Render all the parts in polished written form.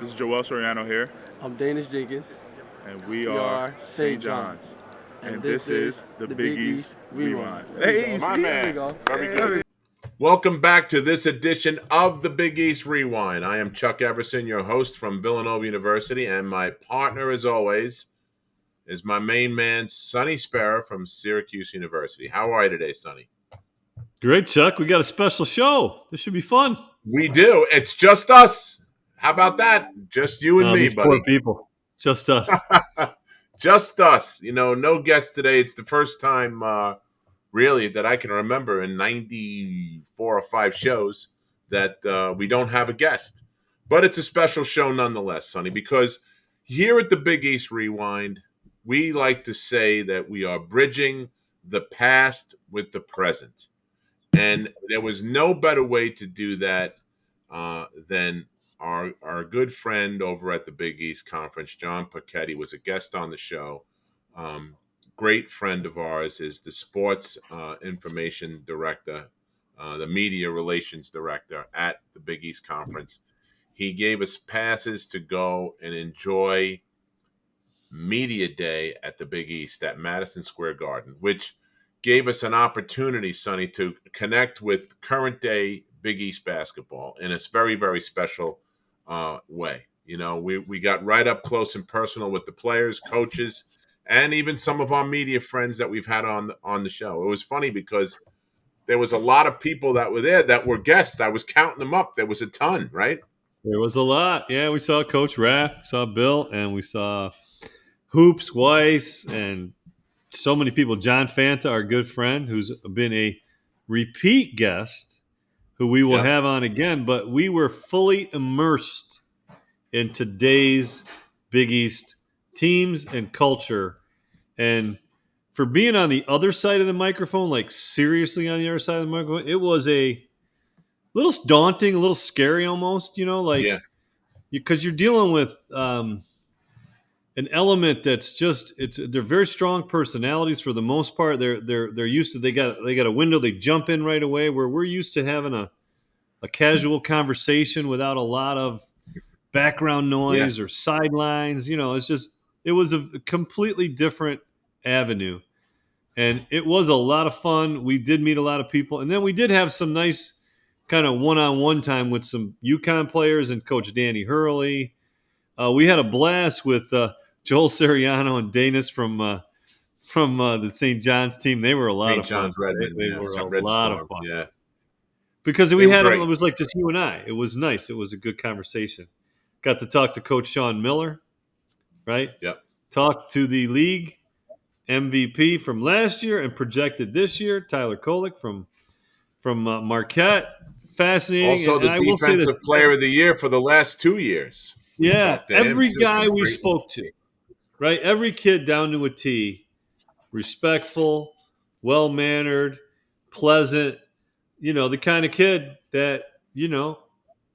This is Joel Soriano here. I'm Danish Jenkins. And we are St. John's. And this is the Big East Rewind. Hey, my man. Very good. Welcome back to this edition of the Big East Rewind. I am Chuck Everson, your host from Villanova University, and my partner, as always, is my main man, Sonny Spera from Syracuse University. How are you today, Sonny? Great, Chuck. We got a special show. This should be fun. We do. It's just us. How about that? Just you and me, these buddy. Poor people. Just us. Just us. You know, no guests today. It's the first time, really, that I can remember in 94 or 5 shows that we don't have a guest. But it's a special show nonetheless, Sonny, because here at the Big East Rewind, we like to say that we are bridging the past with the present. And there was no better way to do that than our good friend over at the Big East Conference, John Paquetti, was a guest on the show. Great friend of ours, is the sports information director, the media relations director at the Big East Conference. He gave us passes to go and enjoy Media Day at the Big East at Madison Square Garden, which gave us an opportunity, Sonny, to connect with current day Big East basketball in a very, very special way. You know, we got right up close and personal with the players, coaches, and even some of our media friends that we've had on the show. It was funny because there was a lot of people that were there that were guests. I was counting them up. There was a ton, right? There was a lot. Yeah, we saw Coach Raff, saw Bill, and we saw Hoops, Weiss, and so many people. John Fanta, our good friend, who's been a repeat guest, who we will have on again. But we were fully immersed in today's Big East teams and culture. And for being on the other side of the microphone, like seriously on the other side of the microphone, it was a little daunting, a little scary almost, you know, like because you're dealing with an element that's just they're very strong personalities for the most part. They're used to they got a window, they jump in right away, where we're used to having a casual conversation without a lot of background noise or sidelines. You know, it was a completely different avenue. And it was a lot of fun. We did meet a lot of people. And then we did have some nice kind of one-on-one time with some UConn players and Coach Danny Hurley. We had a blast with Joel Soriano and Danis from the St. John's team. They were a lot of fun. They were a lot of fun. Yeah. Because it was like just you and I. It was nice. It was a good conversation. Got to talk to Coach Sean Miller, right? Yep. Talked to the league MVP from last year and projected this year, Tyler Kolek from Marquette. Fascinating. Also, the defensive player of the year for the last 2 years. Yeah, every guy we spoke to, right? Every kid down to a T, respectful, well-mannered, pleasant, you know, the kind of kid that, you know,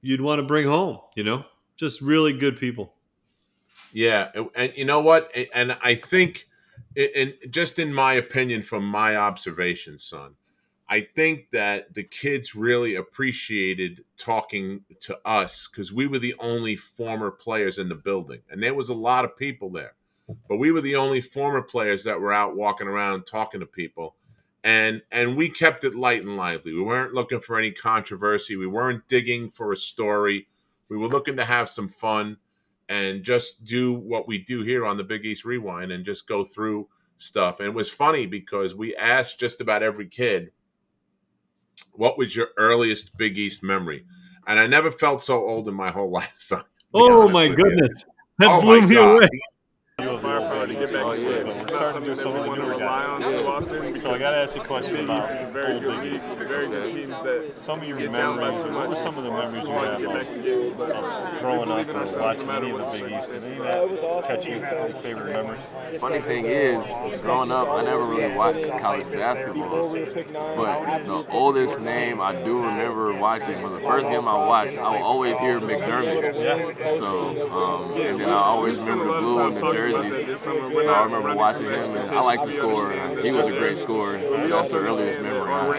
you'd want to bring home, you know, just really good people. Yeah, and you know what? And I think, just in my opinion, from my observation, son, I think that the kids really appreciated talking to us because we were the only former players in the building. And there was a lot of people there. But we were the only former players that were out walking around talking to people. And we kept it light and lively. We weren't looking for any controversy. We weren't digging for a story. We were looking to have some fun and just do what we do here on the Big East Rewind and just go through stuff. And it was funny because we asked just about every kid, what was your earliest Big East memory? And I never felt so old in my whole life, son. Oh, my goodness. That blew me away. Firepower to get back to it. It's not something that we want to rely on too often. So I got to ask you a question about very good East, very good teams that some of your memories. What were some of the memories you have of growing up or watching any of the Big East? Any of that catch you any favorite memories? Funny thing is, growing up, I never really watched college basketball. But the oldest name I do remember watching was the first game I watched. I would always hear McDermott. So, and then I always remember the blue and the jersey. So I remember watching him, and I like to score. He was a great scorer. So that's the earliest memory I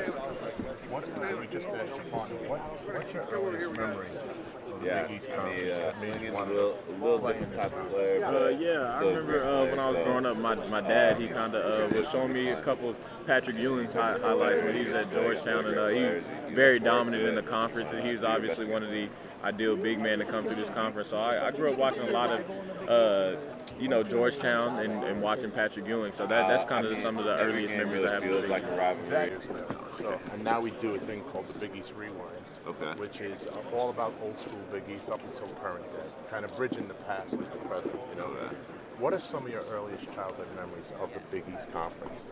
have. What's your earliest memory of the Big East Conference? He's a little different type of player. I remember when I was growing up, my dad, he kind of was showing me a couple of Patrick Ewing's highlights when he was at Georgetown, and he was very dominant in the conference, and he was obviously one of the ideal big men to come through this conference. So I grew up watching a lot of Georgetown and watching Patrick Ewing. So that's kind of some of the earliest memories I have. Feels like a rivalry. So, and now we do a thing called the Big East Rewind, which is all about old school Big East up until current day, kind of bridging the past with the present. What are some of your earliest childhood memories of the Big East Conference?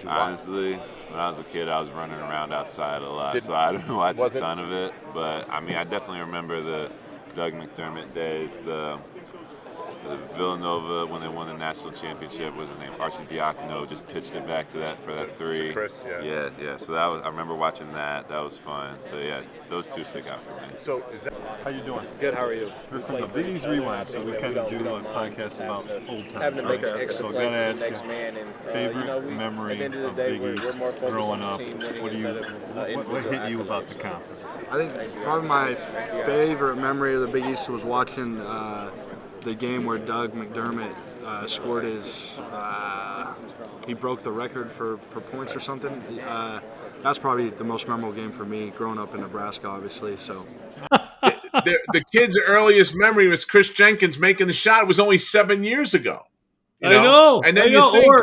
Honestly, when I was a kid, I was running around outside a lot, so I didn't watch a ton of it. But I mean, I definitely remember the Doug McDermott days, the Villanova when they won the national championship. Was his name Arcidiacono? Just pitched it back to that for that three. Chris, yeah. So that was. I remember watching that. That was fun. But yeah, those two stick out for me. So is that? How you doing? Good. How are you? We're from the Big East Rewind, so we kind of do a podcast about old times. Having to make an extra So I play gotta for ask the next you, man, and favorite at memory the end of the of day, Big we're East more focused growing on up. the team winning What instead of hit individual you accolades. about the conference? I think probably my favorite memory of the Big East was watching the game where Doug McDermott scored his. He broke the record for points or something. That's probably the most memorable game for me, growing up in Nebraska, obviously. So. The kid's earliest memory was Chris Jenkins making the shot. It was only 7 years ago. I know. And then you think,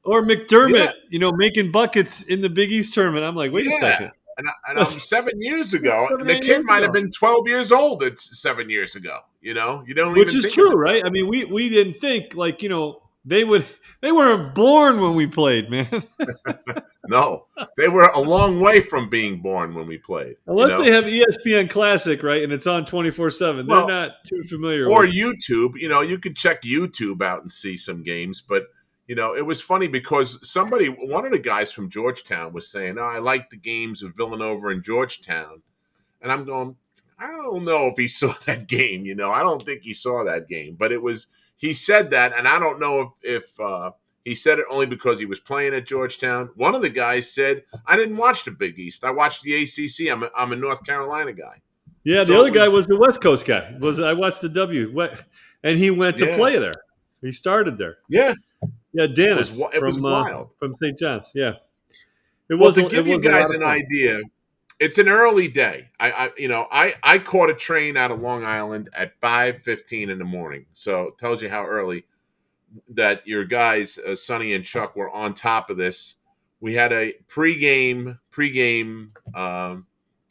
or McDermott, making buckets in the Big East tournament. I'm like, wait a second. And I'm 7 years ago, 7, and the 8 kid years might ago. have been 12 years old. It's 7 years ago. You don't Which even is think true, right? I mean, we didn't think they weren't born when we played, man. No, they were a long way from being born when we played. Unless they have ESPN Classic, right, and it's on 24/7. They're not too familiar or with it. YouTube. You could check YouTube out and see some games, but it was funny because one of the guys from Georgetown was saying, "Oh, I like the games of Villanova and Georgetown," and I'm going, I don't know if he saw that game. I don't think he saw that game, but he said that, and I don't know if he said it only because he was playing at Georgetown. One of the guys said, "I didn't watch the Big East. I watched the ACC. I'm a North Carolina guy." Yeah, So the other guy was the West Coast guy. I watched the W, and he went to play there. He started there. Yeah. Yeah, Dennis. It was wild. From St. John's. Yeah. To give you guys an idea, it's an early day. I caught a train out of Long Island at 5:15 in the morning. So it tells you how early that your guys, Sonny and Chuck, were on top of this. We had a pregame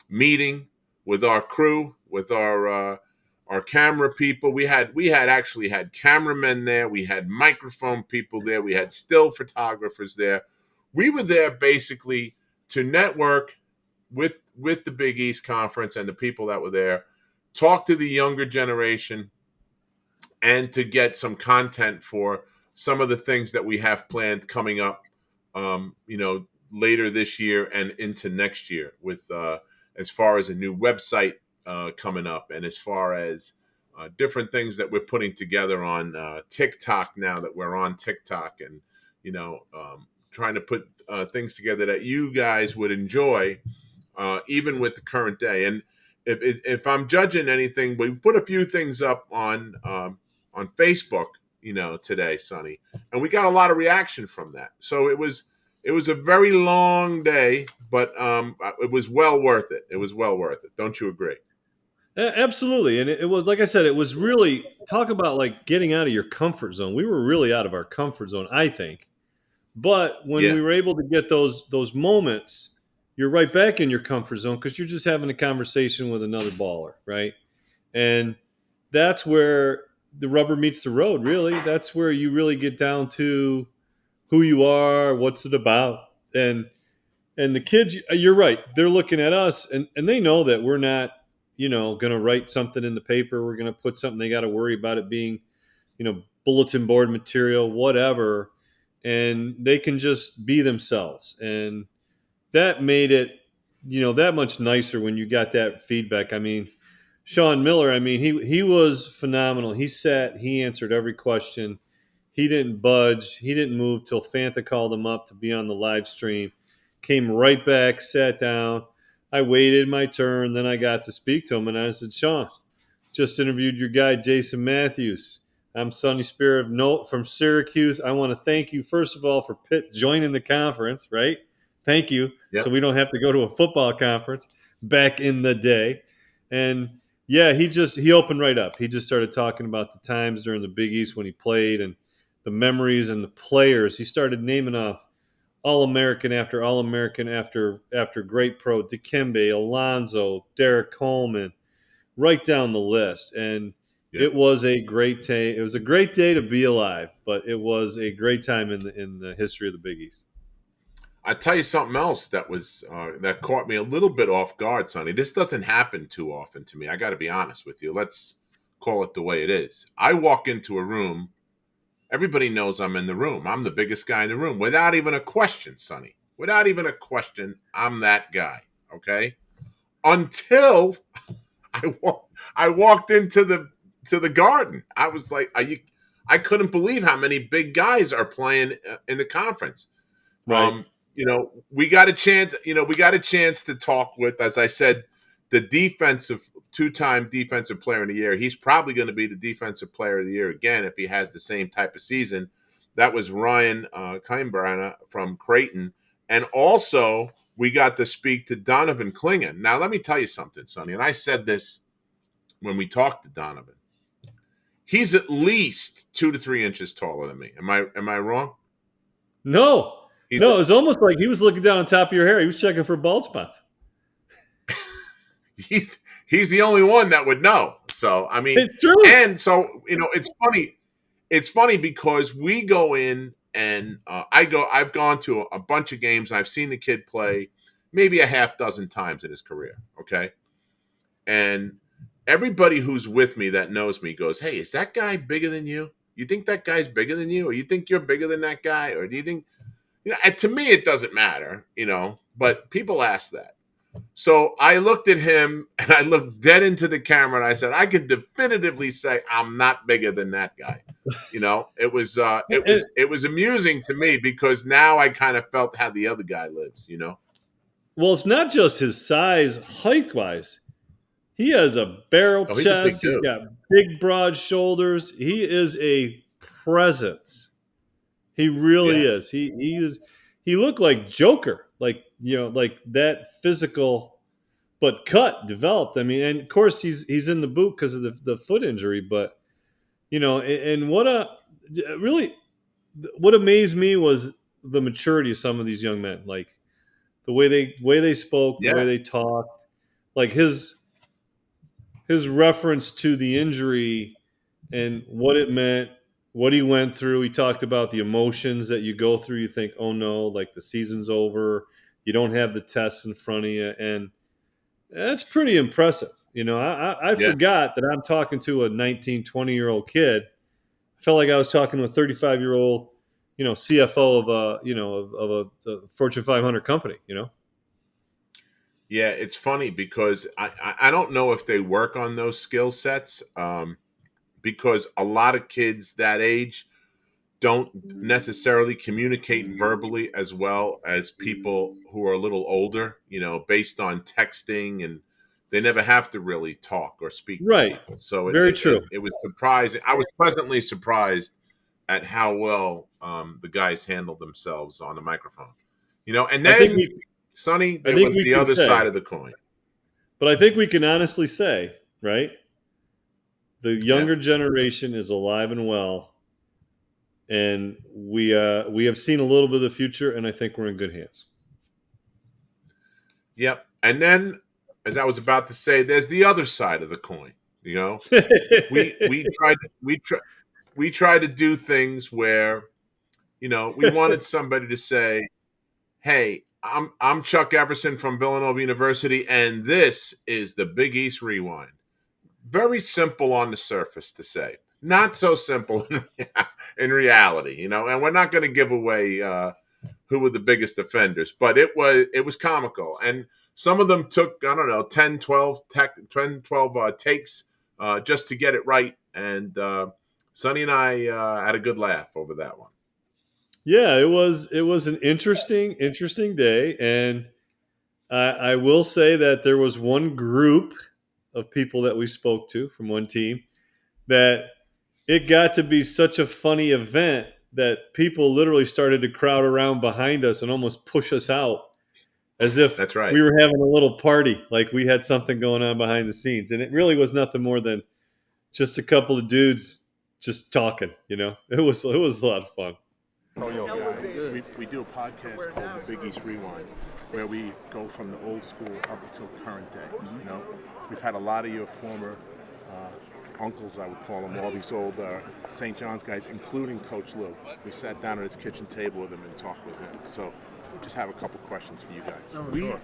meeting with our crew, with our camera people. We actually had cameramen there. We had microphone people there. We had still photographers there. We were there basically to network with the Big East Conference and the people that were there, talk to the younger generation, and to get some content for some of the things that we have planned coming up, later this year and into next year with as far as a new website coming up, and as far as different things that we're putting together on TikTok now that we're on TikTok, and trying to put things together that you guys would enjoy, even with the current day. And if I'm judging anything, we put a few things up on Facebook, today, Sonny, and we got a lot of reaction from that. So it was a very long day, but it was well worth it. It was well worth it. Don't you agree? Absolutely. And it was, like I said, it was really, talk about like getting out of your comfort zone. We were really out of our comfort zone, I think. But when we were able to get those moments, you're right back in your comfort zone because you're just having a conversation with another baller, right? And that's where the rubber meets the road, really. That's where you really get down to who you are, what's it about. And the kids, you're right, they're looking at us, and they know that we're not, going to write something in the paper. We're going to put something, they got to worry about it being, bulletin board material, whatever. And they can just be themselves. And that made it, that much nicer when you got that feedback. I mean, Sean Miller, he was phenomenal. He sat, he answered every question. He didn't budge. He didn't move till Fanta called him up to be on the live stream. came right back, sat down. I waited my turn. Then I got to speak to him, and I said, Sean, just interviewed your guy, Jason Matthews. I'm Sonny Spera from Syracuse. I want to thank you, first of all, for Pitt joining the conference, right? Thank you. Yep. So we don't have to go to a football conference back in the day. And yeah, he opened right up. He just started talking about the times during the Big East when he played and the memories and the players. He started naming off All-American after All-American after great pro, Dikembe, Alonzo, Derek Coleman, right down the list. And it was a great day. It was a great day to be alive, but it was a great time in the history of the Big East. I tell you something else that was that caught me a little bit off guard, Sonny. This doesn't happen too often to me. I got to be honest with you. Let's call it the way it is. I walk into a room. Everybody knows I'm in the room. I'm the biggest guy in the room, without even a question, Sonny. Without even a question, I'm that guy. Okay. Until I walked into the Garden. I was like, I couldn't believe how many big guys are playing in the conference. Right. We got a chance. We got a chance to talk with, as I said, the two-time defensive player of the year. He's probably going to be the defensive player of the year again if he has the same type of season. That was Ryan Keinbrana from Creighton, and also we got to speak to Donovan Clingan. Now, let me tell you something, Sonny, and I said this when we talked to Donovan. He's at least 2 to 3 inches taller than me. Am I wrong? No, it was almost like he was looking down on top of your hair. He was checking for bald spots. He's the only one that would know. So, I mean, it's true. And so, it's funny. It's funny because we go in and I've gone to a bunch of games. I've seen the kid play maybe a half dozen times in his career. Okay. And everybody who's with me that knows me goes, hey, is that guy bigger than you? You think that guy's bigger than you? Or you think you're bigger than that guy? Or do you think, and to me, it doesn't matter, but people ask that. So I looked at him and I looked dead into the camera and I said, I can definitively say I'm not bigger than that guy. It was amusing to me because now I kind of felt how the other guy lives, Well, it's not just his size, height-wise. He has a barrel chest. He's got big, broad shoulders. He is a presence. He really is. He is. He looked like Joker, like that physical, but developed. I mean, and of course he's in the boot because of the foot injury. But and what amazed me was the maturity of some of these young men, like the way they spoke, the way they talked, like his reference to the injury and what it meant, what he went through. He talked about the emotions that you go through. You think, oh no, like the season's over. You don't have the tests in front of you. And that's pretty impressive. I forgot that I'm talking to a 19, 20-year-old kid. I felt like I was talking to a 35-year-old, CFO of a Fortune 500 company, Yeah, it's funny because I don't know if they work on those skill sets because a lot of kids that age don't necessarily communicate verbally as well as people who are a little older, based on texting, and they never have to really talk or speak. Right. So very true. It was surprising. I was pleasantly surprised at how well the guys handled themselves on the microphone. And then Sonny, there was the other side of the coin. But I think we can honestly say, right, the younger generation is alive and well, and we have seen a little bit of the future, and I think we're in good hands. Yep. And then, as I was about to say, there's the other side of the coin. We tried to do things where, we wanted somebody to say, hey, I'm Chuck Everson from Villanova University, and this is the Big East Rewind. Very simple on the surface to say. Not so simple in reality, and we're not going to give away who were the biggest offenders, but it was comical. And some of them took, 10, 12 takes just to get it right. And Sonny and I had a good laugh over that one. Yeah, it was an interesting day, and I will say that there was one group of people that we spoke to from one team that it got to be such a funny event that people literally started to crowd around behind us and almost push us out as if That's right. we were having a little party, like we had something going on behind the scenes. And it really was nothing more than just a couple of dudes just talking, It was a lot of fun. We do a podcast called The Big East Rewind, where we go from the old school up until current day. We've had a lot of your former uncles, I would call them, all these old St. John's guys, including Coach Lou. We sat down at his kitchen table with him and talked with him. So we just have a couple questions for you guys.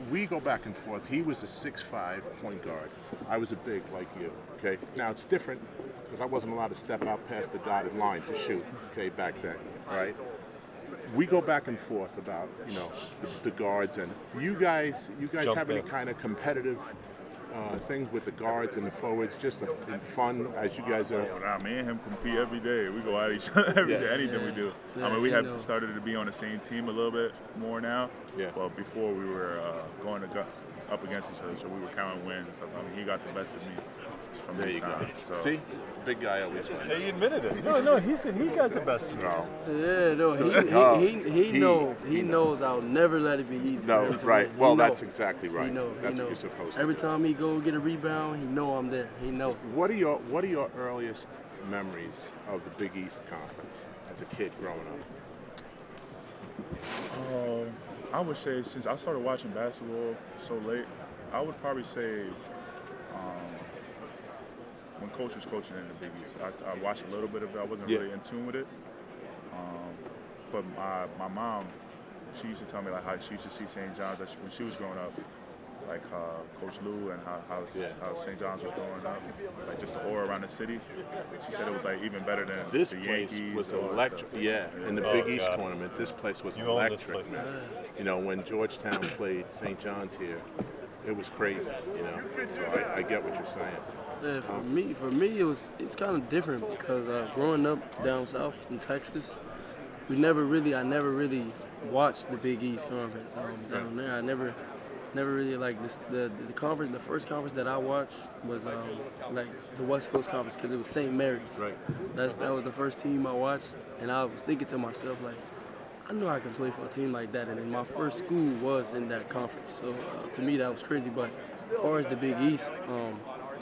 We go back and forth. He was a 6'5" point guard. I was a big like you. Okay. Now it's different because I wasn't allowed to step out past the dotted line to shoot. Okay, back then, right? We go back and forth about the guards, and you guys have any kind of competitive things with the guards and the forwards, just in fun as you guys are. Me and him compete every day. We go at each other every day, anything we do. I mean, we have started to be on the same team a little bit more now. Yeah. But before we were going up against each other, so we were counting wins and stuff. I mean, he got the best of me from there. You time. go. So. See, big guy always wins. He admitted it. No, he said he got the best of me. No. Yeah, no, he knows I'll never let it be easy. No, right. Well, that's exactly right. That's what you're supposed to. Every time he go get a rebound, he know I'm there. He know. What are your earliest memories of the Big East Conference as a kid growing up? I would say since I started watching basketball so late, I would probably say when Coach was coaching in the Big East. I watched a little bit of it. I wasn't really in tune with it. But my mom, she used to tell me like how she used to see St. John's when she was growing up, like Coach Lou and how St. John's was growing up, like just the aura around the city. She said it was like even better than this the place Yankees was electric. Yeah, in the Big East tournament, this place was electric. When Georgetown played St. John's here, it was crazy. So I get what you're saying. Yeah, for me, it's kind of different because growing up down south in Texas, I never really watched the Big East Conference down there. I never really like this. The conference. The first conference that I watched was like the West Coast Conference because it was St. Mary's. Right. That was the first team I watched, and I was thinking to myself like, I know I can play for a team like that, and then my first school was in that conference. So to me, that was crazy. But as far as the Big East,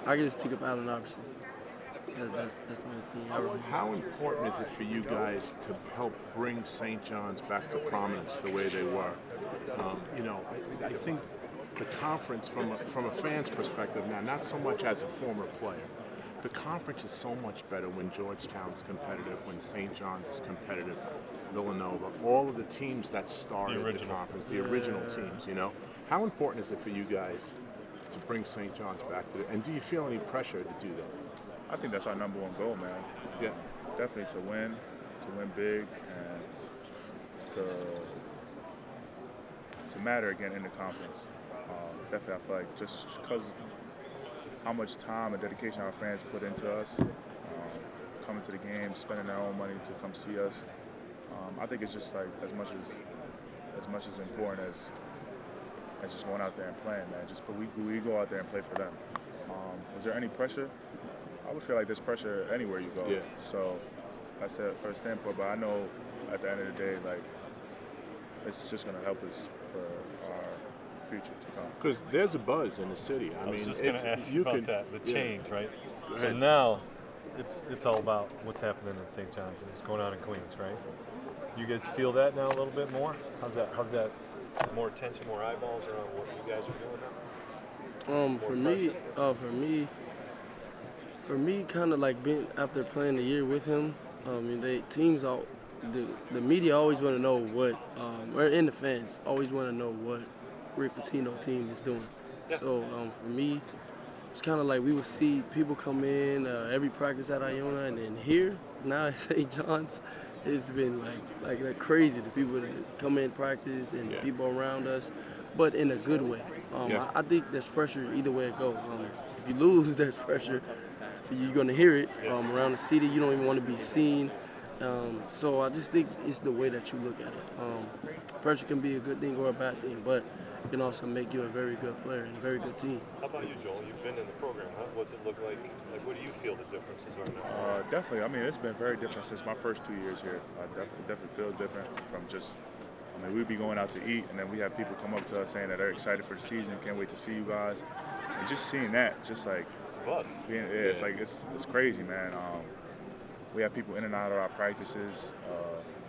I can just think of Allen Iverson. That's the only thing I remember. How important is it for you guys to help bring St. John's back to prominence the way they were? I think the conference, from a fan's perspective now, not so much as a former player, the conference is so much better when Georgetown's competitive, when St. John's is competitive, Villanova, all of the teams that started the conference, the original teams, How important is it for you guys to bring St. John's back to it? And do you feel any pressure to do that? I think that's our number one goal, man. Yeah. Definitely to win big, and to matter again in the conference. Definitely, I feel like just because how much time and dedication our fans put into us, coming to the game, spending their own money to come see us, I think it's just like as much as important as just going out there and playing, man. But we go out there and play for them. Was there any pressure? I would feel like there's pressure anywhere you go. Yeah. So I said for a standpoint, but I know at the end of the day, like it's just going to help us for our future to come. Because there's a buzz in the city. I was just going to ask you about that, the change, right? So now it's all about what's happening in St. John's. It's going on in Queens, right? You guys feel that now a little bit more? How's that? More attention, more eyeballs around what you guys are doing now? For me, kind of like being after playing the year with him. The media always want to know what, and the fans always want to know what Rick Pitino team is doing. Yeah. So for me, it's kind of like we would see people come in every practice at Iona, and then here now at St. John's, it's been like crazy. The people that come in practice and the people around us, but in a good way. I think there's pressure either way it goes. If you lose, there's pressure. You're going to hear it around the city. You don't even want to be seen So I just think it's the way that you look at it. Pressure can be a good thing or a bad thing, but it can also make you a very good player and a very good team. How about you, Joel? You've been in the program, huh? What's it look like? Like, what do you feel the differences are now? Definitely. I mean, it's been very different since my first 2 years here. Definitely feels different from just. I mean, we'd be going out to eat, and then we have people come up to us saying that they're excited for the season, can't wait to see you guys. And just seeing that, just like it's a buzz. It's like it's crazy, man. We have people in and out of our practices.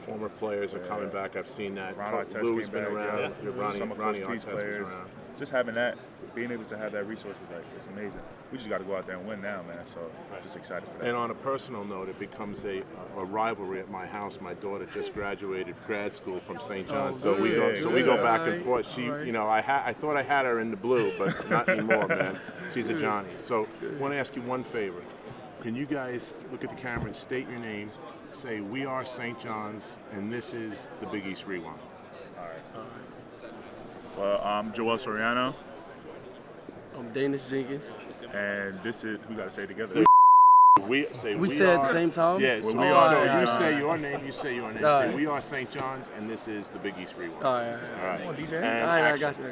Former players are coming back. I've seen that. Ron Artest Lou's came been back, around. yeah. Some of Ronnie Coach P's Artest was players. around. Just having that, being able to have that resource is like, it's amazing. We just got to go out there and win now, man. So just excited for that. And on a personal note, it becomes a rivalry at my house. My daughter just graduated grad school from St. John's, so we go back and forth. She, I thought I had her in the blue, but not anymore, man. She's a Johnny. So I want to ask you one favor. Can you guys look at the camera and state your name? Say, we are St. John's, and this is the Big East Rewind. All right. Well, I'm Joel Soriano. I'm Danish Jenkins. And this is, we got to say it together. We said at the same time? Yes. Well, we are so you say your name, you say your name. Say, we are St. John's, and this is the Big East Rewind. All right. All right. Come on, DJ. And I got you.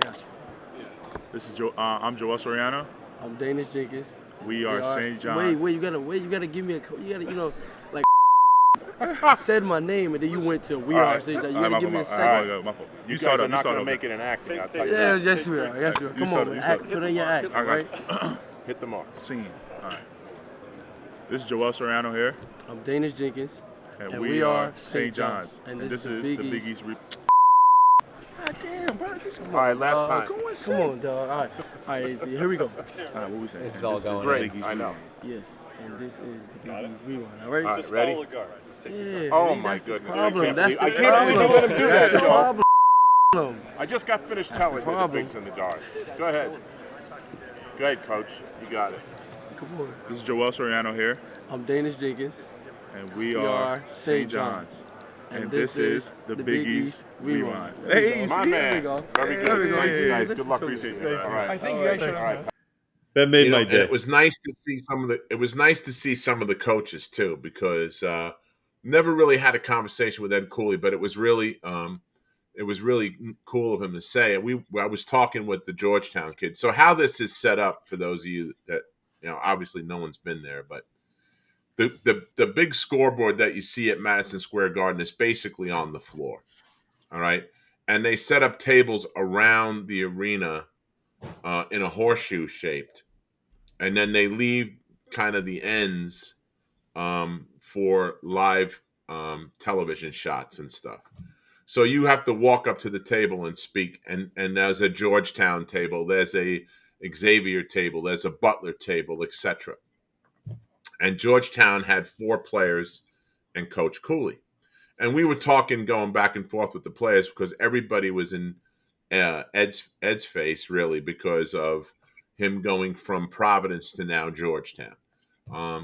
This is I'm Joel Soriano. I'm Danish Jenkins. We are St. John's. Wait, you gotta give me like said my name and then you went to we are St. John's. You gotta give me a second. My fault. You guys are not going to make it an acting. I'll tell you Yeah, that. yes we are. Yes we are. Come on, man. Put in your act, right? Hit the mark. Scene. All right. This is Joel Soriano here. I'm Danish Jenkins. And we are St. John's. And this is the Big East. God damn, bro. All right, last time. Come on, dog. All right, easy. Here we go. All right, what we saying? It's all going Great. I know. Yes, and this is the Big East Rewind. All right? Just ready? Follow the guard. Just take Yeah, Oh, see, my that's the goodness. problem. That's the I can't believe you let him do that, That's the Joel. problem. I just got finished telling you the problem. bigs and the guards. Go ahead. Go ahead, Coach. You got it. Come on. This is Joel Soriano here. I'm Danish Jenkins. And we are St. John's. And this is the Big East Rewind. Hey, my man. There we go. Very good. There we go. Thanks, Yeah, guys. listen Good luck. to me. Appreciate it. All right. I think you guys should. All right. That made my and day. it was nice to see some of the. It was nice to see some of the coaches too, because never really had a conversation with Ed Cooley, but it was really cool of him to say. I was talking with the Georgetown kids. So how this is set up for those of you that obviously no one's been there, but the big scoreboard that you see at Madison Square Garden is basically on the floor. All right, and they set up tables around the arena in a horseshoe shaped, and then they leave kind of the ends for live television shots and stuff. So you have to walk up to the table and speak. And there's a Georgetown table, there's a Xavier table, there's a Butler table, etc. And Georgetown had 4 players and Coach Cooley. And we were talking, going back and forth with the players because everybody was in Ed's face, really, because of him going from Providence to now Georgetown.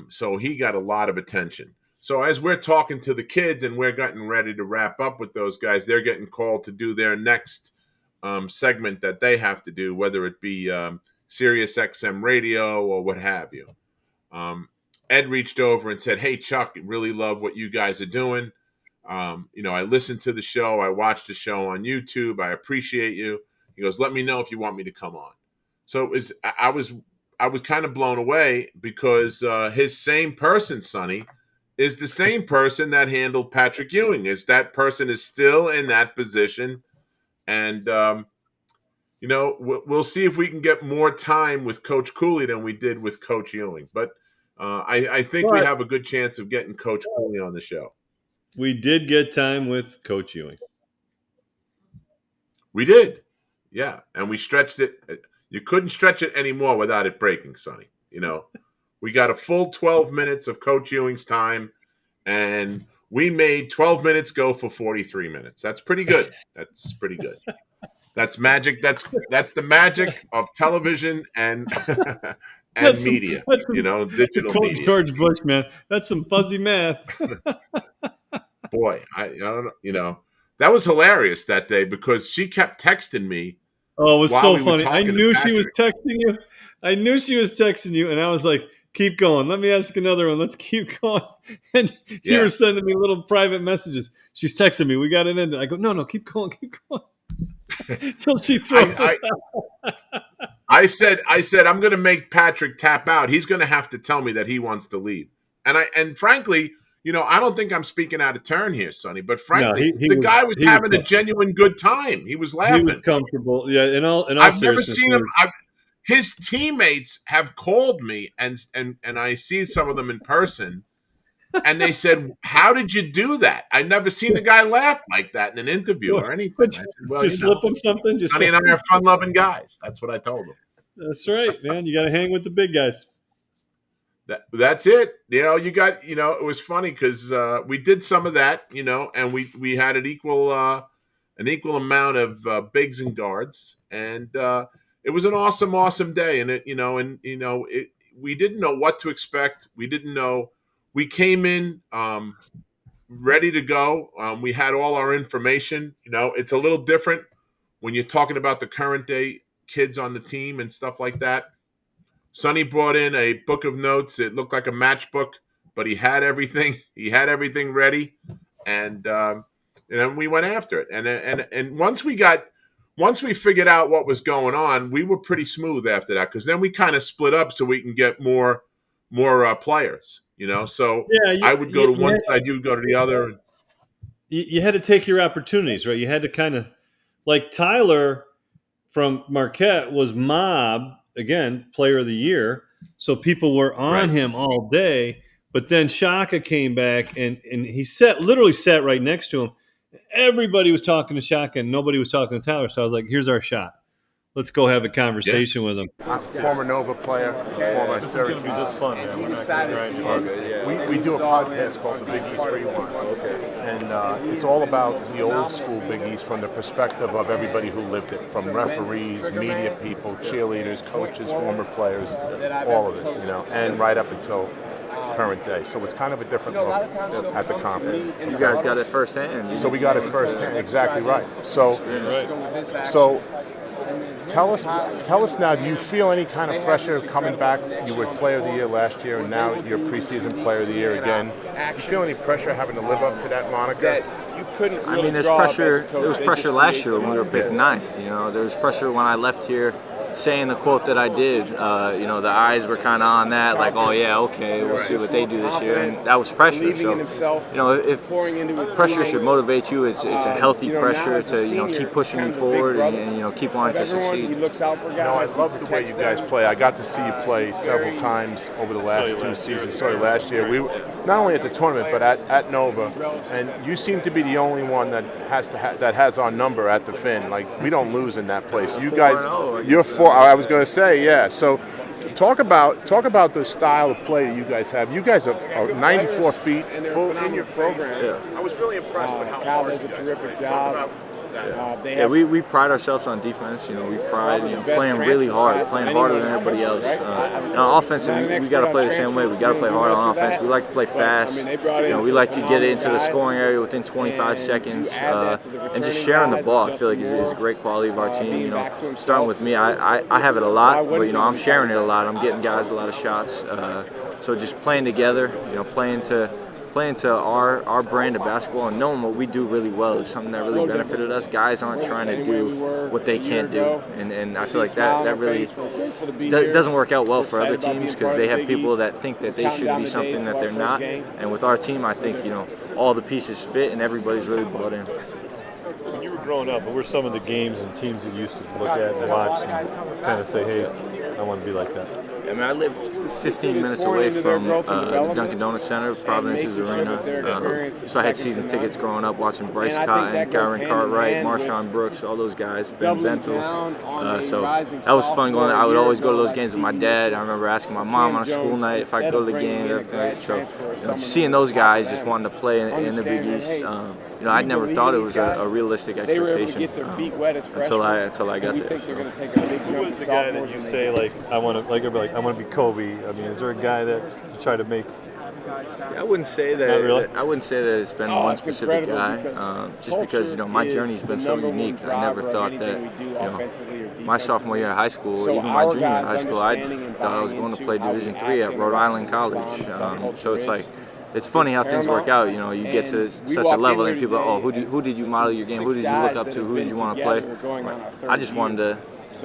So he got a lot of attention. So as we're talking to the kids and we're getting ready to wrap up with those guys, they're getting called to do their next segment that they have to do, whether it be Sirius XM radio or what have you. Ed reached over and said, "Hey, Chuck, really love what you guys are doing. I listened to the show. I watched the show on YouTube. I appreciate you." He goes, "Let me know if you want me to come on." So I was kind of blown away because his same person, Sonny, is the same person that handled Patrick Ewing. That person is still in that position. And, we'll see if we can get more time with Coach Cooley than we did with Coach Ewing. But I think we have a good chance of getting Coach Cooley on the show. We did get time with Coach Ewing. We did. Yeah. And we stretched it. You couldn't stretch it anymore without it breaking, Sonny. We got a full 12 minutes of Coach Ewing's time, and we made 12 minutes go for 43 minutes. That's pretty good. That's pretty good. That's magic. That's the magic of television and media. Digital Coach media. George Bush, man. That's some fuzzy math. Boy, I don't know. That was hilarious that day because she kept texting me. Oh, it was so funny. I knew she was texting you. And I was like, keep going. Let me ask another one. Let's keep going. And you were sending me little private messages. She's texting me. We got it ended. I go, no, keep going. Till she throws us out. I said, I'm going to make Patrick tap out. He's going to have to tell me that he wants to leave. And frankly, I don't think I'm speaking out of turn here, Sonny. But frankly, the guy was having a genuine good time. He was laughing. He was comfortable. Yeah. In all I've never seen him. His teammates have called me, and I see some of them in person, and they said, "How did you do that? I've never seen the guy laugh like that in an interview or anything." I said, "Well, just slip him something." Sonny and I are fun-loving guys. That's what I told him. That's right, man. You got to hang with the big guys. That's it. It was funny because we did some of that, and we had an equal amount of bigs and guards, and it was an awesome day. And we didn't know what to expect. We didn't know. We came in ready to go. We had all our information. It's a little different when you're talking about the current day kids on the team and stuff like that. Sonny brought in a book of notes. It looked like a matchbook, but he had everything. He had everything ready, and we went after it. And once we figured out what was going on, we were pretty smooth after that, because then we kind of split up so we can get more players. So I would go to one side, you would go to the other. You had to take your opportunities, right? You had to kind of, like Tyler from Marquette was mob. Again, player of the year. So people were on him all day. But then Shaka came back and he literally sat right next to him. Everybody was talking to Shaka and nobody was talking to Tyler. So I was like, here's our shot. Let's go have a conversation with him. Former Nova player, former This is going to be just fun, man. We're not going to grind. We do a podcast called the Big East Rewind. And it's all about the old school Big East from the perspective of everybody who lived it, from referees, media people, cheerleaders, coaches, former players, all of it, and right up until current day. So it's kind of a different look at the conference. You guys got it firsthand. So we got it firsthand, exactly right. So tell us now, do you feel any kind of pressure coming back? You were player of the year last year, and now you're preseason player of the year again. Do you feel any pressure having to live up to that moniker? I mean, there's pressure. There was pressure last year when we were picked ninth. There was pressure when I left here, saying the quote that I did. The eyes were kind of on that, like, oh yeah, okay, we'll see what they do this year, and that was pressure. So, if pressure should motivate you, it's a healthy pressure to keep pushing you forward and keep wanting to succeed. I love the way you guys play. I got to see you play several times over the last two seasons. Sorry, last year. We were not only at the tournament but at Nova, and you seem to be the only one that has our number at the Finn. Like, we don't lose in that place. You guys, you're four. I was going to say, yeah. So, talk about the style of play that you guys have. You guys are 94 feet full in your program. Yeah. I was really impressed with how hard you guys terrific job. We pride ourselves on defense. We pride playing really hard, playing harder than everybody else. On offense, we got to play the same way. We got to play hard on offense. We like to play fast. We like to get into the scoring area within 25 seconds, and just sharing the ball. I feel like is a great quality of our team. Starting with me, I have it a lot, but I'm sharing it a lot. I'm getting guys a lot of shots. So just playing together, playing to our brand of basketball and knowing what we do really well is something that really benefited us. Guys aren't trying to do what they can't do, and I feel like that really doesn't work out well for other teams, because they have people that think that they should be something that they're not. And with our team, I think all the pieces fit and everybody's really bought in. When you were growing up, what were some of the games and teams you used to look at and watch and kind of say, hey, I want to be like that? I mean, I lived 15 minutes away from the Dunkin' Donuts Center, Providence's Arena. So I had season tickets growing up, watching Bryce Cotton, Kyron Cartwright, Marshawn Brooks, all those guys, Ben Bentel. So that was fun going. I would always go to those games with my dad. I remember asking my mom on a school night if I could go to the game and everything. So seeing those guys just wanting to play in the Big East, I never thought it was a realistic expectation until I got there. Who was the guy that you say, like, I want to be Kobe? I mean, is there a guy that you try to make I wouldn't say that. Really? I wouldn't say that it's been one specific guy. Just because my journey's been so unique. I never thought that my sophomore year of high school, even my junior year of high school, I thought I was going to play Division III at Rhode Island College. So it's like. It's funny how things work out. You get to such a level, and people are, who did you model your game? Who did you look up to? Who did you want to play? I just wanted to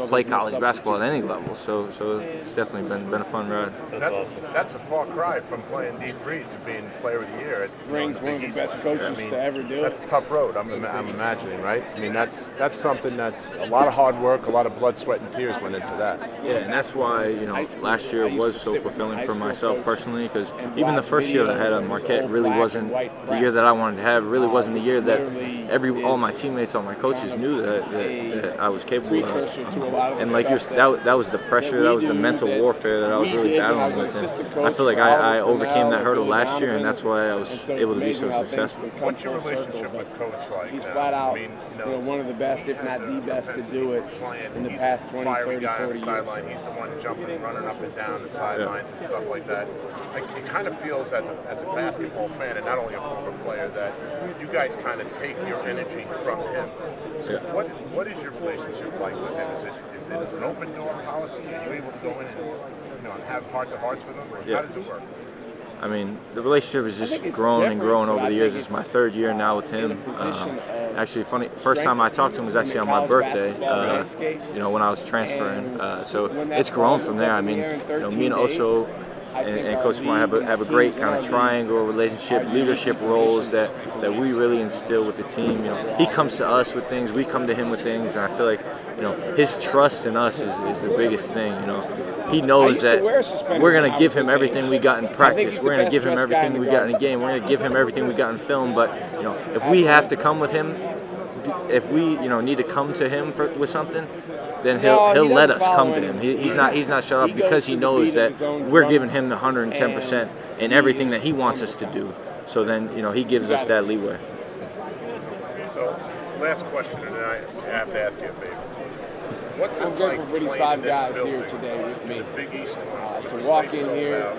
play college basketball at any level. So it's definitely been a fun ride. That's awesome. That's a far cry from playing D3 to being Player of the Year. Brings one of the best coaches to ever do it. That's a tough road. I'm imagining, right? I mean, that's something that's a lot of hard work, a lot of blood, sweat, and tears went into that. Yeah, and that's why last year was so fulfilling for myself personally, because even the first year that I had at Marquette really wasn't the year that I wanted to have. Really wasn't the year that all my teammates, all my coaches knew that I was capable of. And like that was the pressure, that was the mental warfare that I was really battling with. And I feel like I overcame that hurdle last year, and that's why I was able to be so successful. What's your relationship with Coach like? He's flat out, one of the best, if not the best, to do it in the past 20, 30, 40 years. He's the one jumping and running up and down the sidelines and stuff like that. It kind of feels as a basketball fan, and not only a former player, that you guys kind of take your energy from him. So what is your relationship like with him? Is it an open door policy? Are you able to go in and have heart-to-hearts with him? How does it work? I mean, the relationship has just grown and grown over the years. It's my third year now with him. Actually, funny, first time I talked to him was actually on my birthday, when I was transferring. So it's grown from there. I mean, me and Oso and Coach Smart have a great kind of triangle relationship, leadership roles that we really instill with the team. He comes to us with things, we come to him with things, and I feel like his trust in us is the biggest thing. He knows that we're going to give him everything we got in practice. We're going to give him everything we got in the game. We're going to give him everything we got in film. But if we have to come with him, if we need to come to him with something, then he'll let us come to him. He's not shut up because he knows that we're giving him the 110% in everything that he wants us to do. So then he gives us that leeway. So last question, and then I have to ask you a favor. What's it I'm grateful for these 5 guys here today with me. Big East to walk in here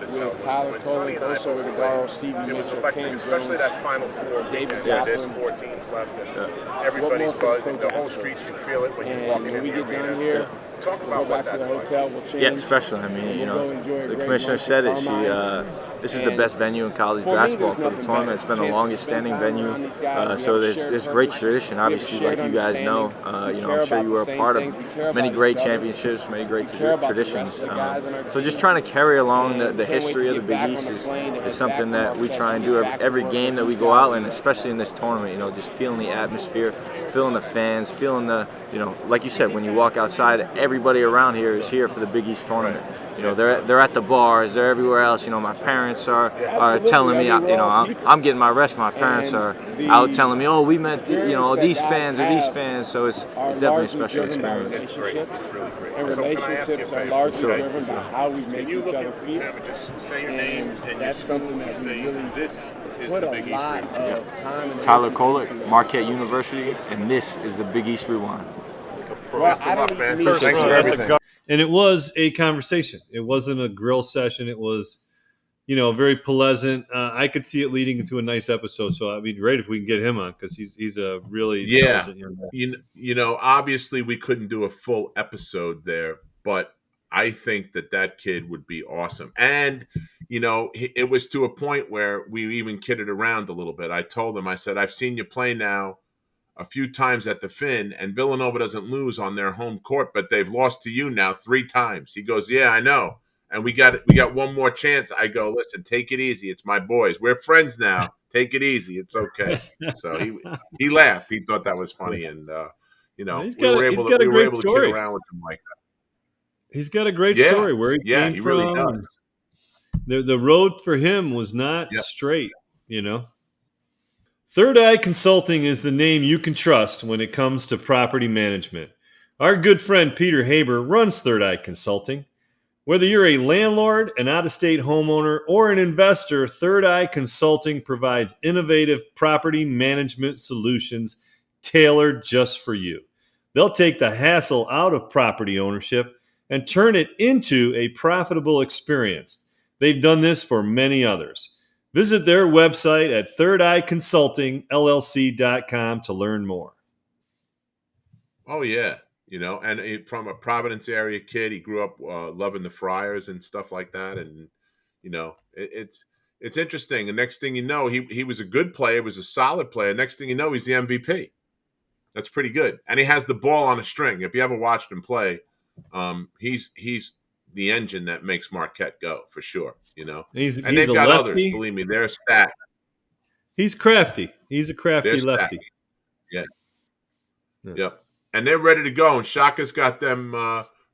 with Tyler Tolan, Oso Ighodaro, Stevie Mitchell, Ken especially Jones, that Final Four. David There's Joplin. 4 teams left, and everybody's buzzing. The whole street should feel it when you're walking in when we the get arena. done here, Talk we'll about go what back to that's the like. hotel, we'll change. Yeah, especially. I mean, the commissioner said it. This is the best venue in college basketball for the tournament. It's been the longest standing venue. So there's great tradition, obviously, like you guys know. I'm sure you were a part of many great championships, many great traditions. So just trying to carry along the history of the Big East is something that we try and do every game that we go out, and especially in this tournament, just feeling the atmosphere, feeling the fans, feeling the, like you said, when you walk outside, everybody around here is here for the Big East tournament. They're at the bars, they're everywhere else. My parents are telling me, I'm getting my rest. My parents are out telling me, oh, we met, these fans or these fans. So it's definitely a special experience. It's great. It's really great. And So can I ask you a relationships are favor? largely Sure. driven by how we make Can you each look other at feel. and just say your name and That's something that we say really this is put the a Big East lot Rewind. of time and Tyler effort Kolek, into. Marquette University, and this is the Big East Rewind. Best of luck, man. Thanks for everything. And it was a conversation. It wasn't a grill session. It was, very pleasant. I could see it leading into a nice episode. So it'd be great if we can get him on because he's a really intelligent young man. Obviously we couldn't do a full episode there, but I think that kid would be awesome. And it was to a point where we even kidded around a little bit. I told him, I said, I've seen you play now a few times at the Finn, and Villanova doesn't lose on their home court, but they've lost to you now 3 times. He goes, yeah, I know. And we got one more chance. I go, listen, take it easy. It's my boys. We're friends now. Take it easy. It's okay. So he laughed. He thought that was funny, and we were able to kid around with him like that. He's got a great story where he came he from. really does. The road for him was not straight, Third Eye Consulting is the name you can trust when it comes to property management. Our good friend Peter Haber runs Third Eye Consulting. Whether you're a landlord, an out-of-state homeowner, or an investor, Third Eye Consulting provides innovative property management solutions tailored just for you. They'll take the hassle out of property ownership and turn it into a profitable experience. They've done this for many others. Visit their website at thirdeyeconsultingllc.com to learn more. Oh, yeah. And from a Providence area kid, he grew up loving the Friars and stuff like that. And, it's interesting. The next thing you know, he was a good player, was a solid player. Next thing you know, he's the MVP. That's pretty good. And he has the ball on a string. If you ever watched him play, he's the engine that makes Marquette go, for sure, And He's they've got lefty. others, believe me, they're stacked. He's crafty. He's a crafty lefty. Yeah. Yep. And they're ready to go. And Shaka's got them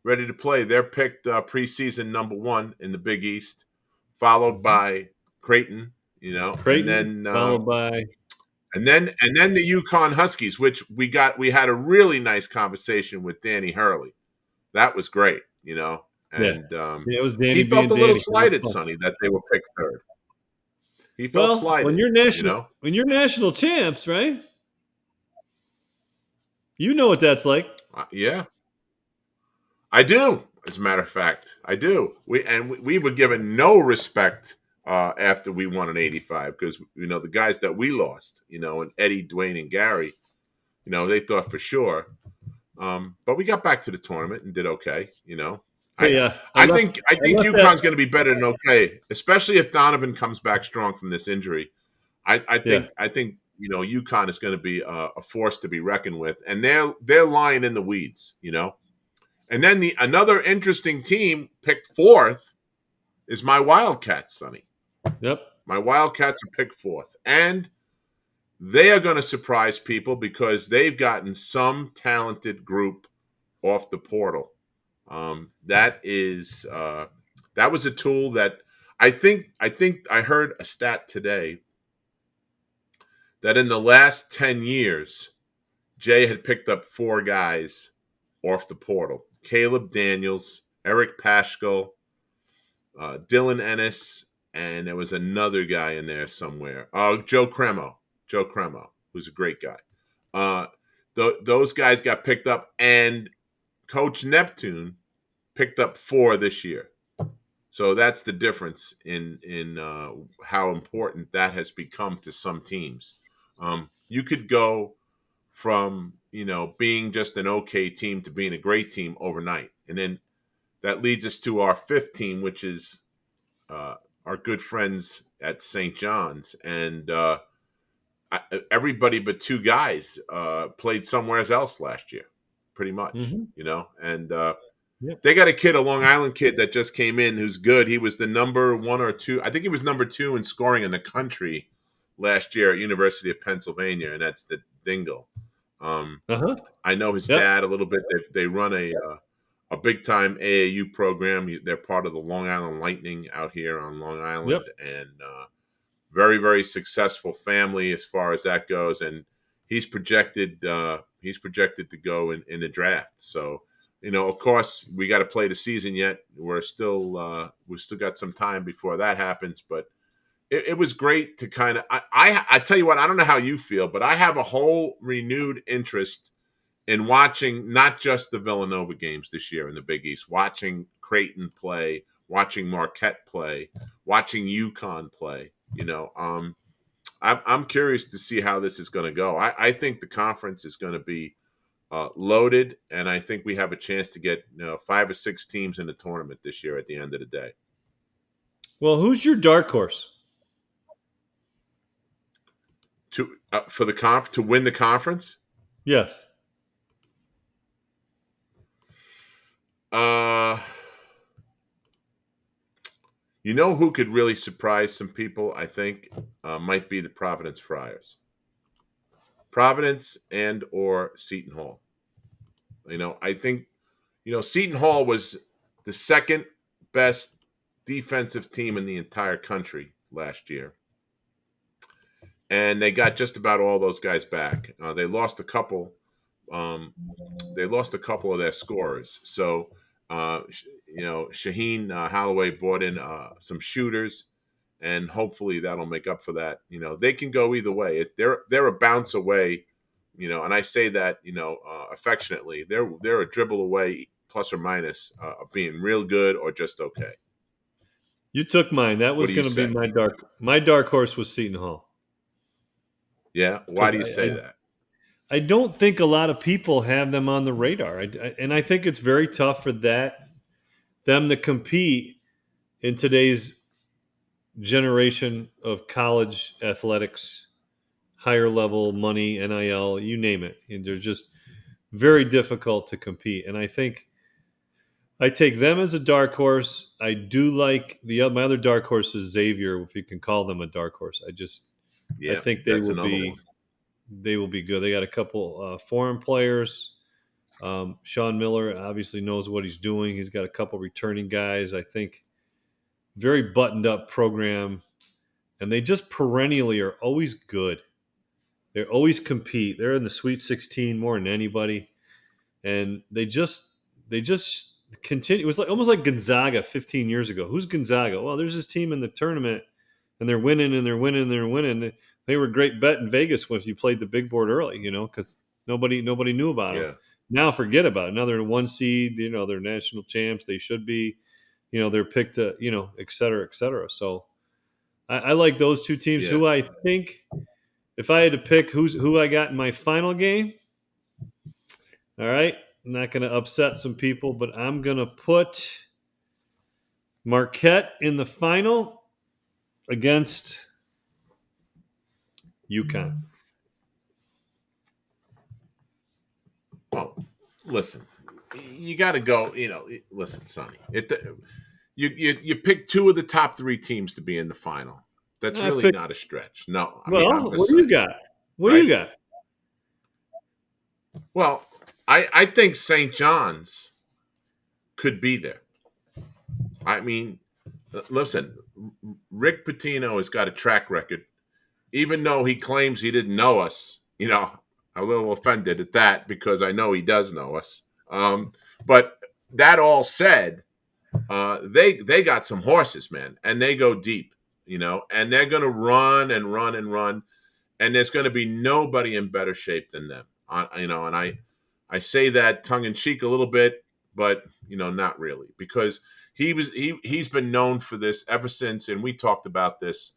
ready to play. They're picked preseason number 1 in the Big East, followed by Creighton, Creighton, and then followed by and then the UConn Huskies, which we had a really nice conversation with Danny Hurley. That was great, And it was Danny. He felt a little Danny. slighted, Sonny, that they were picked third. He felt slighted. When you're national champs, right? You know what that's like. Yeah, I do. As a matter of fact, I do. We were given no respect after we won in '85 because the guys that we lost, and Eddie, Dwayne, and Gary, they thought for sure. But we got back to the tournament and did okay. I think UConn's going to be better than okay, especially if Donovan comes back strong from this injury. I think UConn is going to be a force to be reckoned with, and they're lying in the weeds, And then another interesting team picked 4th is my Wildcats, Sonny. Yep, my Wildcats are picked 4th, and they are going to surprise people because they've gotten some talented group off the portal. That was a tool that I think I heard a stat today that in the last 10 years, Jay had picked up 4 guys off the portal. Caleb Daniels, Eric Paschal, Dylan Ennis, and there was another guy in there somewhere. Joe Cremo, who's a great guy. Those guys got picked up, and Coach Neptune picked up 4 this year. So that's the difference in how important that has become to some teams. You could go from being just an okay team to being a great team overnight, and then that leads us to our 5th team, which is our good friends at St. John's, and everybody but 2 guys played somewhere else last year, pretty much, and they got a Long Island kid that just came in who's good. He was the number 1 or 2. I think he was number 2 in scoring in the country last year at University of Pennsylvania, and that's the Dingle. I know his dad a little bit. They run a big-time AAU program. They're part of the Long Island Lightning out here on Long Island, and very, very successful family as far as that goes. And he's projected to go in the draft. So, of course, we got to play the season yet. We've still got some time before that happens, but it was great to kind of. I tell you what, I don't know how you feel, but I have a whole renewed interest in watching not just the Villanova games this year in the Big East, watching Creighton play, watching Marquette play, watching UConn play. I'm curious to see how this is going to go. I think the conference is going to be loaded, and I think we have a chance to get 5 or 6 teams in the tournament this year at the end of the day. Well, who's your dark horse to win the conference? Yes. Who could really surprise some people, I think, might be the Providence Friars. Providence and or Seton Hall. I think, Seton Hall was the 2nd best defensive team in the entire country last year. And they got just about all those guys back. They lost a couple. They lost a couple of their scorers. So, Shaheen Holloway brought in some shooters, and hopefully that'll make up for that. They can go either way. They're a bounce away, and I say that, affectionately. They're a dribble away, plus or minus, of being real good or just okay. You took mine. That was going to be my dark horse was Seton Hall. Yeah. Why do you say that? I don't think a lot of people have them on the radar, and I think it's very tough for them to compete in today's generation of college athletics, higher level money, NIL, you name it. And they're just very difficult to compete. And I think I take them as a dark horse. I do like my other dark horse is Xavier, if you can call them a dark horse. I think they will be. They will be good. They got a couple foreign players. Sean Miller obviously knows what he's doing. He's got a couple returning guys. I think very buttoned up program, and they just perennially are always good. They always compete. They're in the Sweet 16 more than anybody, and they just continue. It was almost like Gonzaga 15 years ago. Who's Gonzaga? Well, there's this team in the tournament, and they're winning and they're winning and they're winning. They were a great bet in Vegas if you played the big board early, because nobody knew about them. Now forget about it. Now they're 1 seed. They're national champs. They should be. They're picked to, et cetera, et cetera. So I like those two teams. Who I think, if I had to pick who I got in my final game, all right, I'm not going to upset some people, but I'm going to put Marquette in the final against UConn. Well, listen, you got to go. Listen, Sonny. You pick 2 of the top 3 teams to be in the final. That's really not a stretch. No. What do you got? What do you got? Well, I think St. John's could be there. I mean, listen, Rick Pitino has got a track record. Even though he claims he didn't know us, I'm a little offended at that because I know he does know us. But that all said, they got some horses, man, and they go deep, and they're going to run and run and run, and there's going to be nobody in better shape than them. And I say that tongue in cheek a little bit, but not really, because he's been known for this ever since, and we talked about this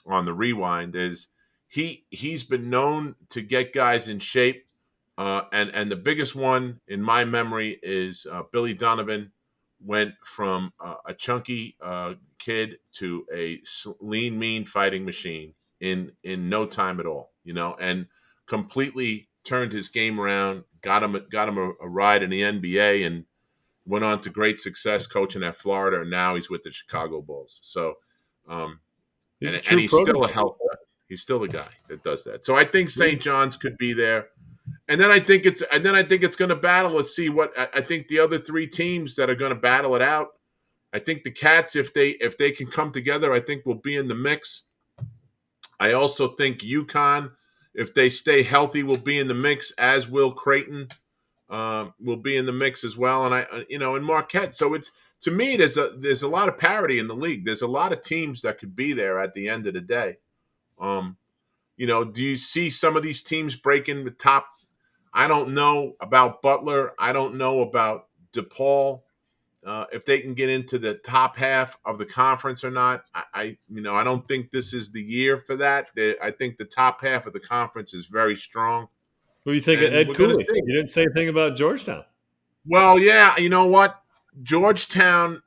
on the Rewind, is he's been known to get guys in shape, and the biggest one in my memory is Billy Donovan went from a chunky kid to a lean, mean fighting machine in no time at all, and completely turned his game around, got him a ride in the NBA, and went on to great success coaching at Florida, and now he's with the Chicago Bulls. So, he's still a health guy. He's still the guy that does that. So I think St. John's could be there, and then I think it's going to battle. Let's see what I think the other 3 teams that are going to battle it out. I think the Cats, if they can come together, I think will be in the mix. I also think UConn, if they stay healthy, will be in the mix, as will Creighton. Will be in the mix as well, and and Marquette. So it's, to me, there's a lot of parity in the league. There's a lot of teams that could be there at the end of the day. Do you see some of these teams breaking the top? I don't know about Butler. I don't know about DePaul. If they can get into the top half of the conference or not. I don't think this is the year for that. I think the top half of the conference is very strong. What do you think of Ed Cooley? You didn't say anything about Georgetown. Well, yeah, you know what? Georgetown,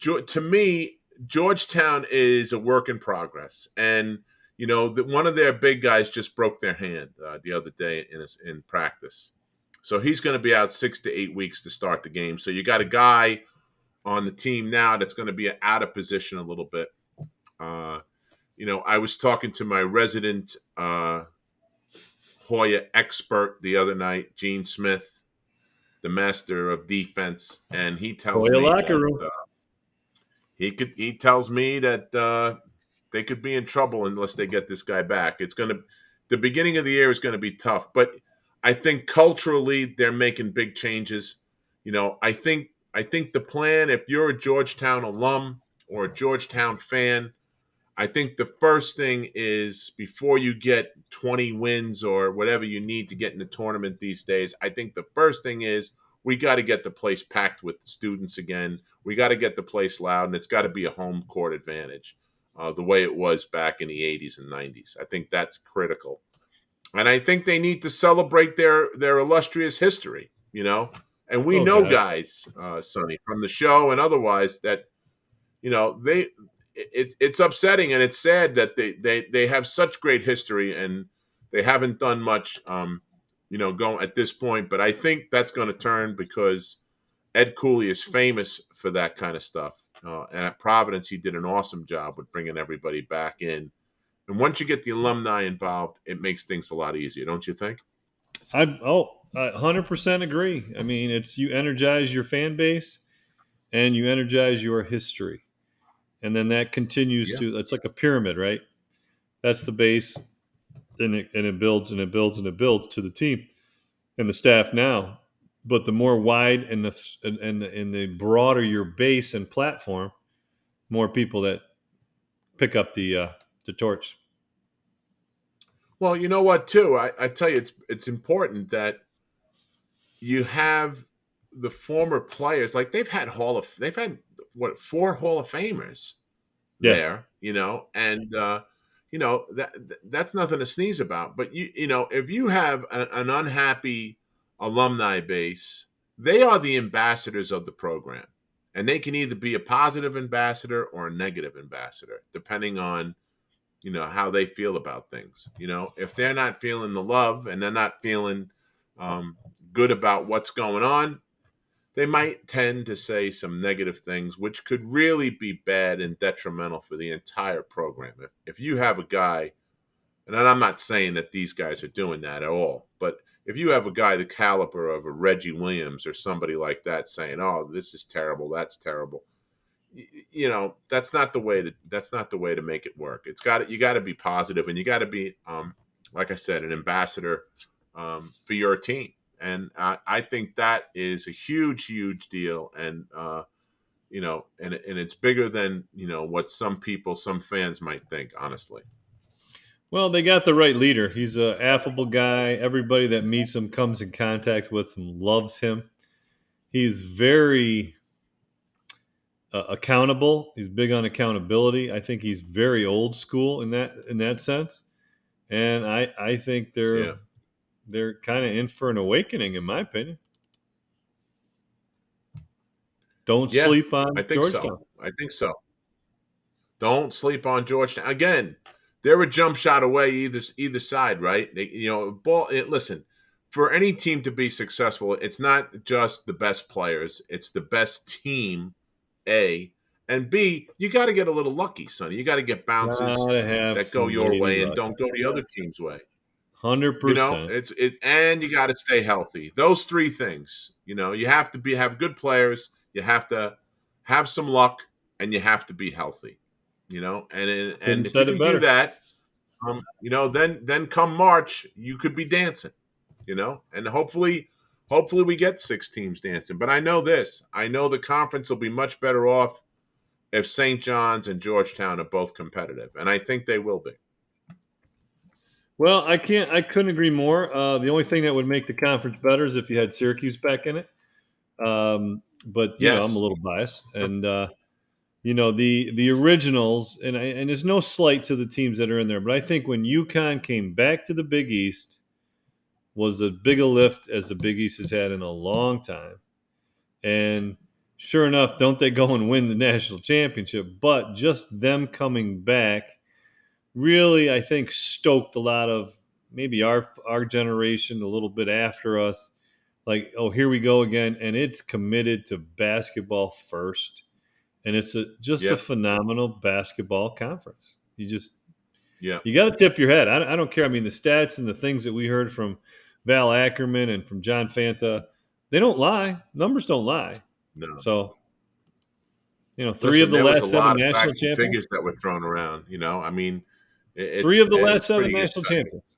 to me, Georgetown is a work in progress. And, one of their big guys just broke their hand the other day in practice. So he's going to be out 6 to 8 weeks to start the game. So you got a guy on the team now that's going to be out of position a little bit. I was talking to my resident Hoya expert the other night, Gene Smith, the master of defense, and he tells me that, he tells me that they could be in trouble unless they get this guy back. The beginning of the year is going to be tough, but I think culturally they're making big changes. I think the plan, if you're a Georgetown alum or a Georgetown fan, I think the first thing is, before you get 20 wins or whatever you need to get in the tournament these days, I think the first thing is we got to get the place packed with students again. We got to get the place loud, and it's got to be a home court advantage, the way it was back in the 80s and 90s. I think that's critical. And I think they need to celebrate their illustrious history, And we know guys, Sonny, from the show and otherwise that, it's upsetting and it's sad that they have such great history and they haven't done much, going at this point. But I think that's going to turn because Ed Cooley is famous for that kind of stuff. And at Providence, he did an awesome job with bringing everybody back in. And once you get the alumni involved, it makes things a lot easier, don't you think? I 100% agree. I mean, you energize your fan base and you energize your history. And then that continues it's like a pyramid, right? That's the base, and it builds and it builds and it builds to the team and the staff now. But the more wide and the broader your base and platform, more people that pick up the torch. Well, you know what, too? I tell you, it's important that you have the former players. Like they've had 4 Hall of Famers there, and that's nothing to sneeze about. But if you have an unhappy alumni base, they are the ambassadors of the program, and they can either be a positive ambassador or a negative ambassador, depending on how they feel about things. If they're not feeling the love and they're not feeling good about what's going on, they might tend to say some negative things, which could really be bad and detrimental for the entire program. If you have a guy, and I'm not saying that these guys are doing that at all, but if you have a guy the caliber of a Reggie Williams or somebody like that saying, "Oh, this is terrible, that's terrible," that's not the way to make it work. You got to be positive, and you got to be, like I said, an ambassador for your team. And I think that is a huge, huge deal. And, and it's bigger than, what some fans might think, honestly. Well, they got the right leader. He's an affable guy. Everybody that meets him, comes in contact with him, loves him. He's very accountable. He's big on accountability. I think he's very old school in that sense. And I think they're kind of in for an awakening, in my opinion. Don't sleep on Georgetown. I think so. Don't sleep on Georgetown. Again, they're a jump shot away either side, right? Listen, for any team to be successful, it's not just the best players. It's the best team, A. And B, you got to get a little lucky, Sonny. You got to get bounces that go your way and don't go the other team's way. 100%. And you got to stay healthy. Those 3 things. You have to have good players. You have to have some luck, and you have to be healthy. And if you can do that, then come March, you could be dancing. And hopefully we get 6 teams dancing. But I know this. I know the conference will be much better off if St. John's and Georgetown are both competitive, and I think they will be. Well, I couldn't agree more. The only thing that would make the conference better is if you had Syracuse back in it. But I'm a little biased, and the originals, and there's no slight to the teams that are in there, but I think when UConn came back to the Big East was as big a lift as the Big East has had in a long time. And sure enough, don't they go and win the national championship? But just them coming back really, I think, stoked a lot of maybe our generation, a little bit after us. Like, oh, here we go again. And it's committed to basketball first. And it's a phenomenal basketball conference. You got to tip your head. I don't care. I mean, the stats and the things that we heard from Val Ackerman and from John Fanta, they don't lie. Numbers don't lie. No. So, 3 of the last 7 national champions. Figures that were thrown around. I mean, 3 of the last 7 national champions.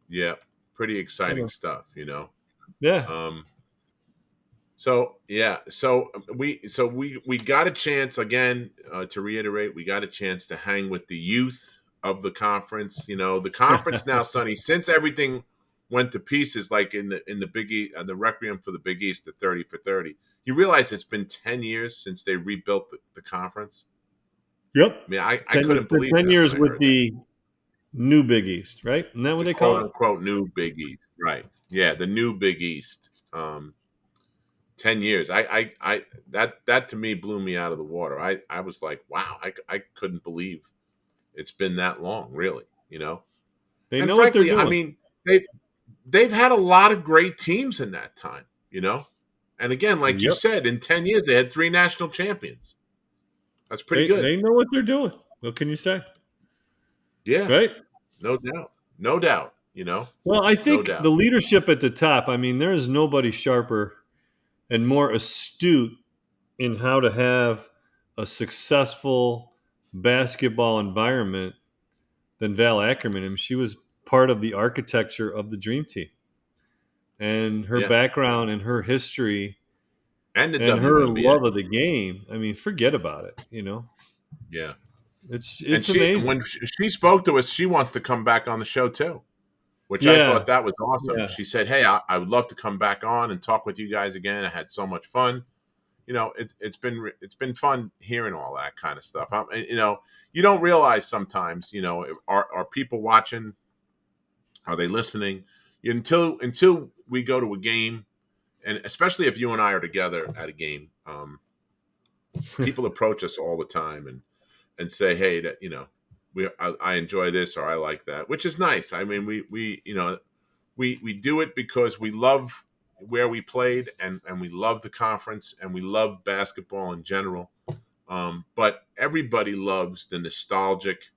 Yeah, pretty exciting stuff. Yeah. So we got a chance again to reiterate. We got a chance to hang with the youth of the conference. The conference now, Sonny, since everything went to pieces, like in the Big East, the Requiem for the Big East, the 30 for 30. You realize it's been 10 years since they rebuilt the conference. Yep. I mean, I couldn't believe 10 that years when I with heard the new Big East, right? Isn't that what they call quote it? unquote new Big East, right? Yeah, the new Big East. 10 years. That to me blew me out of the water. I was like, wow, I couldn't believe it's been that long, really, you know. They And know what they're frankly, I doing. mean, they've had a lot of great teams in that time, you know. And again, like you Yep. said, in 10 years they had 3 national champions. That's pretty good. They know what they're doing. What can you say? Yeah. Right? No doubt. No doubt, you know. Well, I think doubt. the leadership at the top, I mean, there is nobody sharper and more astute in how to have a successful basketball environment than Val Ackerman. I mean, she was part of the architecture of the Dream Team. And her Yeah. background and her history And the and her WNBA. love of the game, I mean, forget about it, you know. Yeah. It's and amazing. when she spoke to us, she wants to come back on the show too, which I thought that was awesome. Yeah. She said, "Hey, I would love to come back on and talk with you guys again. I had so much fun. You know, it's been fun hearing all that kind of stuff. You know, you don't realize sometimes, you know, are people watching? Are they listening? Until we go to a game, and especially if you and I are together at a game, people approach us all the time and say, hey, that, you know, I enjoy this or I like that, which is nice. I mean, we you know, we do it because we love where we played and we love the conference and we love basketball in general. But everybody loves the nostalgic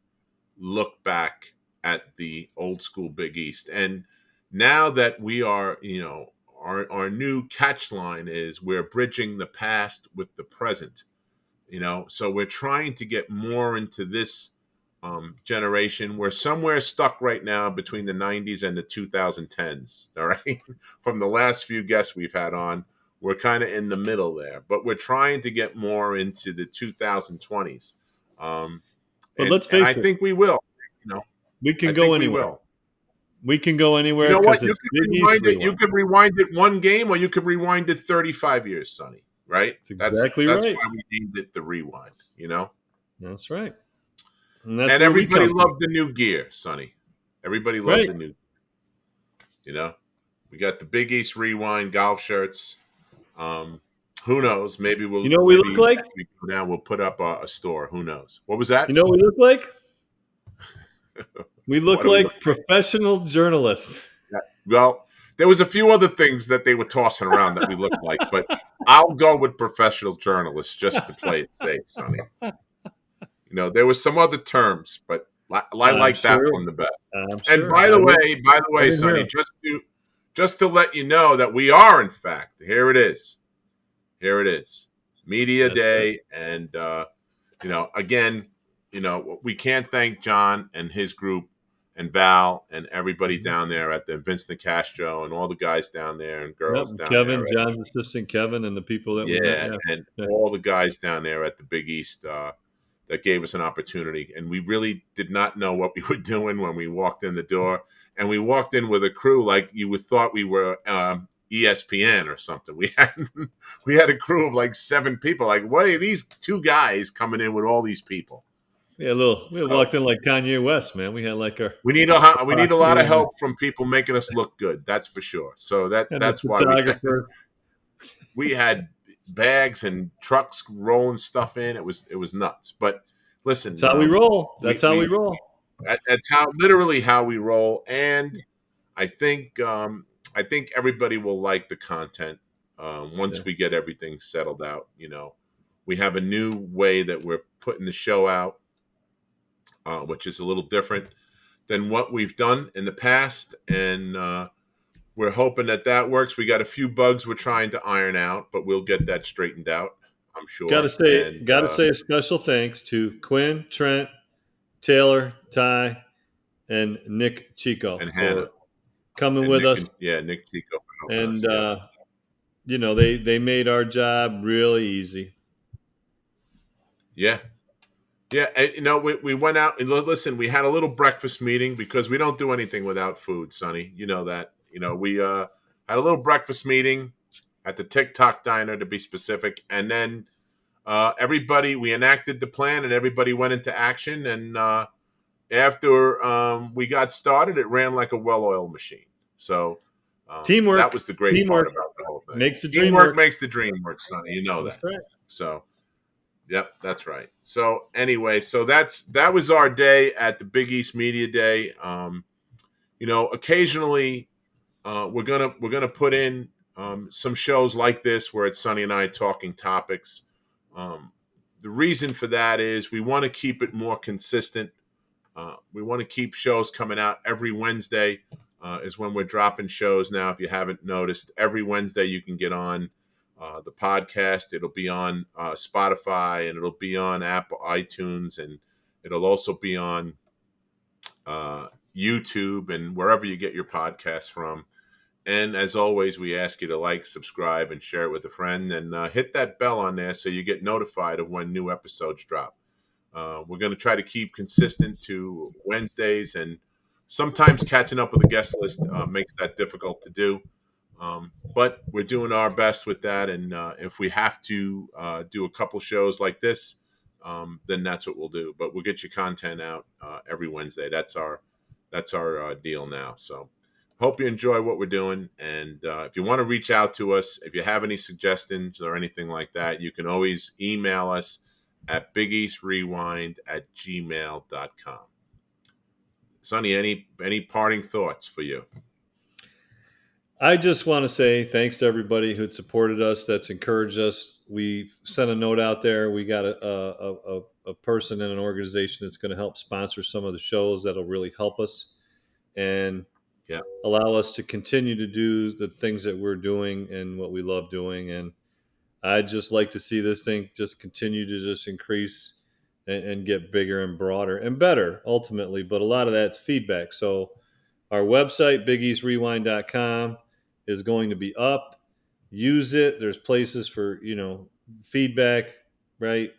look back at the old school Big East. And now that we are, you know, our new catch line is we're bridging the past with the present. You know, so we're trying to get more into this generation. We're somewhere stuck right now between the 90s and the 2010s. All right. From the last few guests we've had on, we're kind of in the middle there, but we're trying to get more into the 2020s. But let's face it. I think we will. You know, we can go anywhere. We can go anywhere. You know what? You could rewind it one game, or you could rewind it 35 years, Sonny. Right? That's exactly right. That's why we named it the Rewind. You know. That's right. And everybody loved the new gear, Sonny. Everybody loved the new. You know, we got the Big East Rewind golf shirts. Who knows? Maybe we'll. You know what we look like? Now we'll put up a store. Who knows? What was that? You know what we look like? We look like professional journalists. Yeah. Well, there was a few other things that they were tossing around that we looked like, but I'll go with professional journalists just to play it safe, Sonny. You know, there was some other terms, but I like that one the best. And by the way, Sonny, just to let you know that we are, in fact, here it is. Media Day. And, you know, again, you know, we can't thank John and his group and Val and everybody down there at the Vincent Castro and all the guys down there and girls down there. Kevin, John's assistant Kevin, and the people that we met. And all the guys down there at the Big East that gave us an opportunity. And we really did not know what we were doing when we walked in the door. And we walked in with a crew like you would thought we were ESPN or something. We had a crew of like 7 people. Like, what are these 2 guys coming in with all these people? Yeah, we walked in like Kanye West, man. We had like our. We need a lot of help from people making us look good. That's for sure. So that's why we had bags and trucks rolling stuff in. It was nuts. But listen, that's how we roll. That's how we roll. That's literally how we roll. And I think everybody will like the content once we get everything settled out. You know, we have a new way that we're putting the show out. Which is a little different than what we've done in the past. And we're hoping that works. We got a few bugs we're trying to iron out, but we'll get that straightened out, I'm sure. Got to say a special thanks to Quinn, Trent, Taylor, Ty, and Nick Chico and Hannah coming with us. Nick Chico. And, you know, they made our job really easy. Yeah. Yeah, and, you know, we went out and listen, we had a little breakfast meeting because we don't do anything without food, Sonny. You know that. You know, we had a little breakfast meeting at the TikTok diner, to be specific, and then we enacted the plan, and everybody went into action. And after we got started, it ran like a well-oiled machine. So teamwork. That was the great part about the whole thing. Makes the dream Teamwork work. makes the dream work, Sonny. You know That's that. right. So, yep, that's right. So anyway, that was our day at the Big East Media Day. You know, occasionally we're gonna put in some shows like this where it's Sonny and I talking topics. The reason for that is we want to keep it more consistent. We want to keep shows coming out every Wednesday. Is when we're dropping shows now. If you haven't noticed, every Wednesday you can get on the podcast. It'll be on Spotify, and it'll be on Apple iTunes, and it'll also be on YouTube and wherever you get your podcasts from. And as always, we ask you to like, subscribe, and share it with a friend, and hit that bell on there so you get notified of when new episodes drop. We're going to try to keep consistent to Wednesdays, and sometimes catching up with a guest list makes that difficult to do. But we're doing our best with that. And if we have to do a couple shows like this, then that's what we'll do. But we'll get you content out every Wednesday. That's our deal now. So hope you enjoy what we're doing. And if you want to reach out to us, if you have any suggestions or anything like that, you can always email us at bigeastrewind@gmail.com. Sonny, any parting thoughts for you? I just want to say thanks to everybody who supported us, that's encouraged us. We sent a note out there. We got a person in an organization that's going to help sponsor some of the shows that'll really help us and allow us to continue to do the things that we're doing and what we love doing. And I'd just like to see this thing just continue to just increase and get bigger and broader and better ultimately. But a lot of that's feedback. So our website, bigeastrewind.com, is going to be up. Use it. There's places for, feedback, right?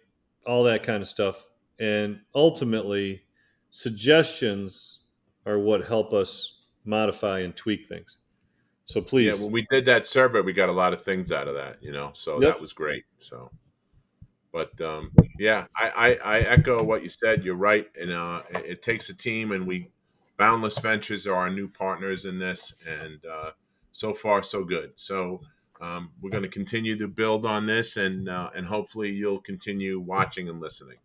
All that kind of stuff. And ultimately, suggestions are what help us modify and tweak things. So please. Yeah, when we did that survey, we got a lot of things out of that, so that was great. So, but I echo what you said. You're right. And it takes a team, and Boundless Ventures are our new partners in this. And so far, so good. So we're going to continue to build on this, and hopefully you'll continue watching and listening.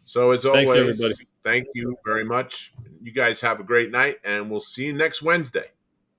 So as always, thanks, everybody. Thank you very much. You guys have a great night, and we'll see you next Wednesday.